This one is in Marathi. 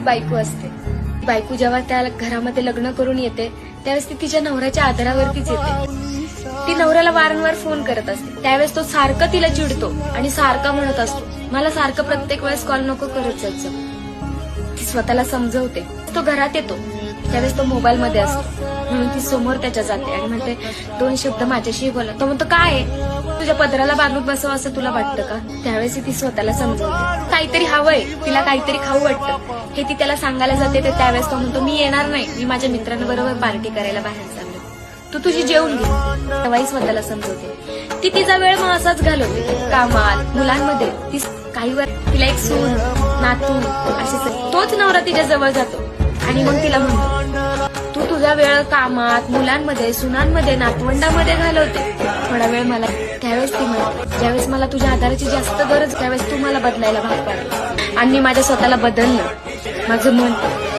बायको असते. बायको जेव्हा त्या घरामध्ये लग्न करून येते त्यावेळेस ती तिच्या नवऱ्याच्या आधारावरतीच येते. ती नवऱ्याला वारंवार फोन करत असते. त्यावेळेस तो सारखं तिला चिडतो आणि सारखा म्हणत असतो, मला सारखं प्रत्येक वेळेस कॉल नको करत जायचं. ती स्वतःला समजवते. तो घरात येतो त्यावेळेस तो मोबाईल मध्ये असतो म्हणून ती समोर त्याच्या जाते आणि म्हणते, 2 शब्द माझ्याशी बोला. तो म्हणतो, काय आहे? तुझ्या पदराला बांधून बसव असं तुला वाटतं का? त्यावेळेस ती स्वतःला समजवते. काहीतरी हवंय, तिला काहीतरी खाऊ वाटतं हे ती त्याला सांगायला जाते. तर त्यावेळेस तो म्हणतो, मी येणार नाही, मी माझ्या मित्रांबरोबर पार्टी करायला बाहेर चाललो, तू तुझी जेवून घे. तेव्हाही स्वतःला समजवते. ती तिचा वेळ मग असाच घालवते कामात, मुलांमध्ये. ती काही वेळ तिला एक सून, नातू असे तोच नवरा तिच्या जवळ जातो आणि मग तिला म्हणतो, तू तुझा वेळ कामात, मुलांमध्ये, सुनांमध्ये, नातवंडामध्ये घालवते, थोडा वेळ मला. त्यावेळेस ती म्हणते, ज्यावेळेस मला तुझ्या आधाराची जास्त गरज त्यावेळेस तू मला बदलायला भाग पाडलं आणि मी माझ्या स्वतःला बदललं. माझं मन